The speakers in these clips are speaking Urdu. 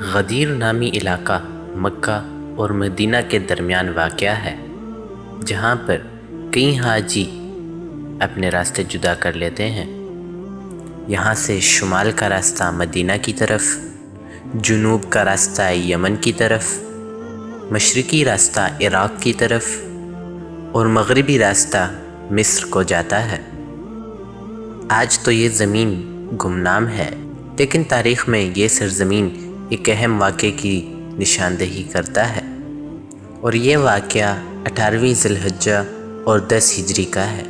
غدیر نامی علاقہ مکہ اور مدینہ کے درمیان واقع ہے، جہاں پر کئی حاجی اپنے راستے جدا کر لیتے ہیں۔ یہاں سے شمال کا راستہ مدینہ کی طرف، جنوب کا راستہ یمن کی طرف، مشرقی راستہ عراق کی طرف اور مغربی راستہ مصر کو جاتا ہے۔ آج تو یہ زمین گمنام ہے، لیکن تاریخ میں یہ سرزمین ایک اہم واقعے کی نشاندہی کرتا ہے، اور یہ واقعہ 18ویں ذی الحجہ اور 10 ہجری کا ہے،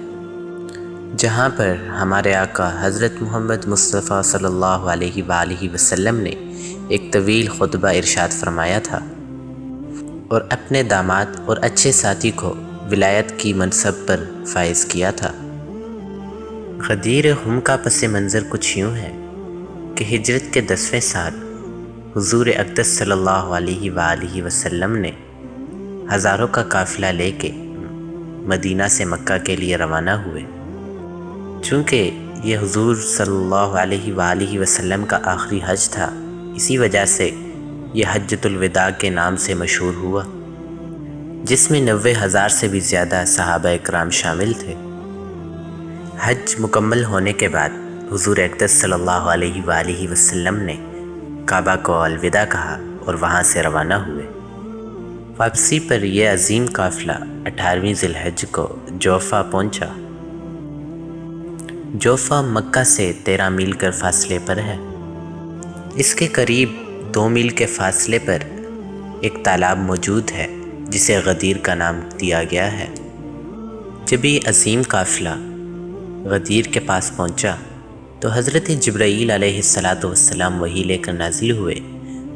جہاں پر ہمارے آقا حضرت محمد مصطفیٰ صلی اللہ علیہ وآلہ وسلم نے ایک طویل خطبہ ارشاد فرمایا تھا اور اپنے داماد اور اچھے ساتھی کو ولایت کی منصب پر فائز کیا تھا۔ غدیر ہم کا پس منظر کچھ یوں ہے کہ ہجرت کے 10ویں سال حضور اقدس صلی اللہ علیہ وآلہ وسلم نے ہزاروں کا قافلہ لے کے مدینہ سے مکہ کے لیے روانہ ہوئے۔ چونکہ یہ حضور صلی اللہ علیہ وآلہ وسلم کا آخری حج تھا، اسی وجہ سے یہ حجۃ الوداع کے نام سے مشہور ہوا، جس میں 90,000 سے بھی زیادہ صحابہ اکرام شامل تھے۔ حج مکمل ہونے کے بعد حضور اقدس صلی اللہ علیہ وآلہ وسلم نے کعبہ کو الوداع کہا اور وہاں سے روانہ ہوئے۔ واپسی پر یہ عظیم قافلہ 18ویں ذی الحجہ کو جوفہ پہنچا۔ جوفہ مکہ سے 13 میل کے فاصلے پر ہے۔ اس کے قریب 2 میل کے فاصلے پر ایک تالاب موجود ہے، جسے غدیر کا نام دیا گیا ہے۔ جب یہ عظیم قافلہ غدیر کے پاس پہنچا تو حضرت جبرائیل علیہ السلام وحی لے کر نازل ہوئے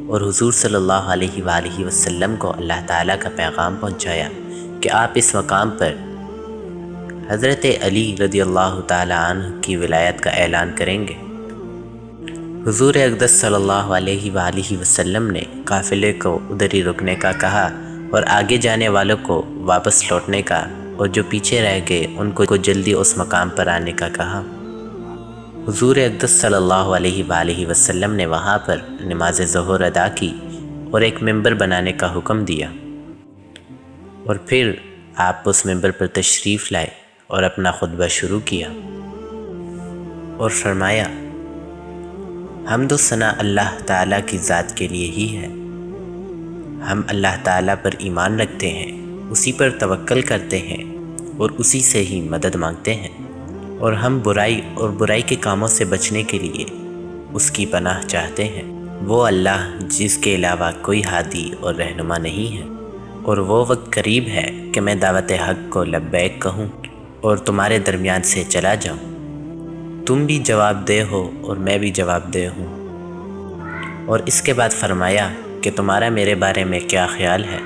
اور حضور صلی اللہ علیہ وآلہ وسلم کو اللہ تعالیٰ کا پیغام پہنچایا کہ آپ اس مقام پر حضرت علی رضی اللہ تعالیٰ عنہ کی ولایت کا اعلان کریں گے۔ حضور اقدس صلی اللہ علیہ وآلہ وسلم نے قافلے کو ادھر ہی رکنے کا کہا اور آگے جانے والوں کو واپس لوٹنے کا، اور جو پیچھے رہ گئے ان کو جلدی اس مقام پر آنے کا کہا۔ حضور اقدس صلی اللہ علیہ وآلہ وسلم نے وہاں پر نماز ظہر ادا کی اور ایک ممبر بنانے کا حکم دیا، اور پھر آپ اس ممبر پر تشریف لائے اور اپنا خطبہ شروع کیا اور فرمایا، حمد و ثنا اللہ تعالیٰ کی ذات کے لیے ہی ہے۔ ہم اللہ تعالیٰ پر ایمان رکھتے ہیں، اسی پر توکل کرتے ہیں اور اسی سے ہی مدد مانگتے ہیں، اور ہم برائی کے کاموں سے بچنے کے لیے اس کی پناہ چاہتے ہیں۔ وہ اللہ جس کے علاوہ کوئی ہادی اور رہنما نہیں ہے، اور وہ وقت قریب ہے کہ میں دعوت حق کو لبیک کہوں اور تمہارے درمیان سے چلا جاؤں۔ تم بھی جواب دہ ہو اور میں بھی جواب دہ ہوں۔ اور اس کے بعد فرمایا کہ تمہارا میرے بارے میں کیا خیال ہے؟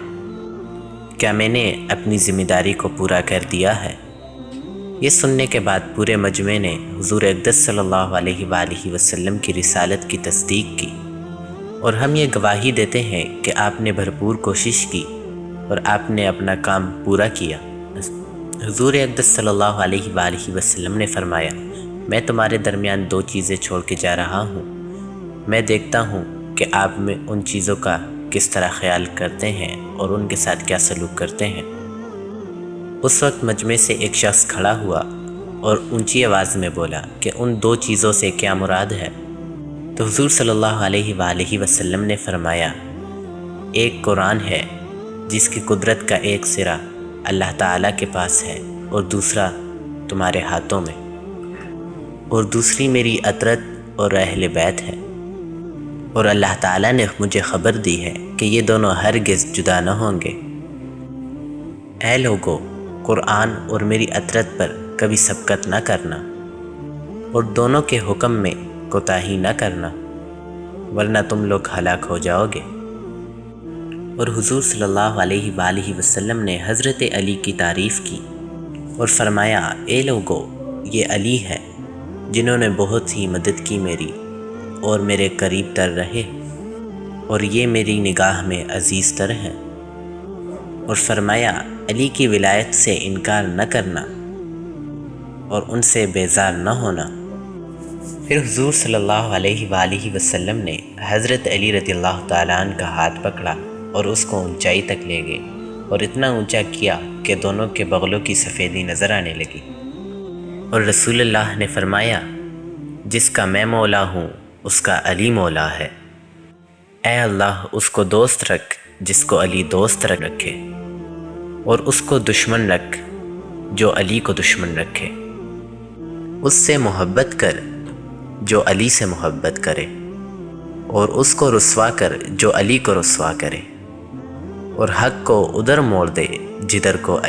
کیا میں نے اپنی ذمہ داری کو پورا کر دیا ہے؟ یہ سننے کے بعد پورے مجمع نے حضور اقدس صلی اللہ علیہ وآلہ وسلم کی رسالت کی تصدیق کی، اور ہم یہ گواہی دیتے ہیں کہ آپ نے بھرپور کوشش کی اور آپ نے اپنا کام پورا کیا۔ حضور اقدس صلی اللہ علیہ وآلہ وسلم نے فرمایا، میں تمہارے درمیان 2 چیزیں چھوڑ کے جا رہا ہوں، میں دیکھتا ہوں کہ آپ میں ان چیزوں کا کس طرح خیال کرتے ہیں اور ان کے ساتھ کیا سلوک کرتے ہیں۔ اس وقت مجمع سے ایک شخص کھڑا ہوا اور اونچی آواز میں بولا کہ ان 2 چیزوں سے کیا مراد ہے؟ تو حضور صلی اللہ علیہ وآلہ وسلم نے فرمایا، ایک قرآن ہے جس کی قدرت کا ایک سرا اللہ تعالیٰ کے پاس ہے، اور دوسرا تمہارے ہاتھوں میں، اور دوسری میری اطرت اور اہل بیت ہے، اور اللہ تعالیٰ نے مجھے خبر دی ہے کہ یہ دونوں ہرگز جدا نہ ہوں گے۔ اے لوگو، قرآن اور میری اطرت پر کبھی سبقت نہ کرنا، اور دونوں کے حکم میں کوتاہی نہ کرنا، ورنہ تم لوگ ہلاک ہو جاؤ گے۔ اور حضور صلی اللہ علیہ وآلہ وسلم نے حضرت علی کی تعریف کی اور فرمایا، اے لوگو، یہ علی ہے جنہوں نے بہت ہی مدد کی میری اور میرے قریب تر رہے، اور یہ میری نگاہ میں عزیز تر ہیں۔ اور فرمایا، علی کی ولایت سے انکار نہ کرنا اور ان سے بیزار نہ ہونا۔ پھر حضور صلی اللہ علیہ وآلہ وسلم نے حضرت علی رضی اللہ تعالیٰ عنہ کا ہاتھ پکڑا اور اس کو اونچائی تک لے گئے اور اتنا اونچا کیا کہ دونوں کے بغلوں کی سفیدی نظر آنے لگی۔ اور رسول اللہ نے فرمایا، جس کا میں مولا ہوں اس کا علی مولا ہے۔ اے اللہ اس کو دوست رکھ جس کو علی دوست رکھے، اور اس کو دشمن رکھ جو علی کو دشمن رکھے۔ اس سے محبت کر جو علی سے محبت کرے، اور اس کو رسوا کر جو علی کو رسوا کرے، اور حق کو ادھر موڑ دے جدھر کو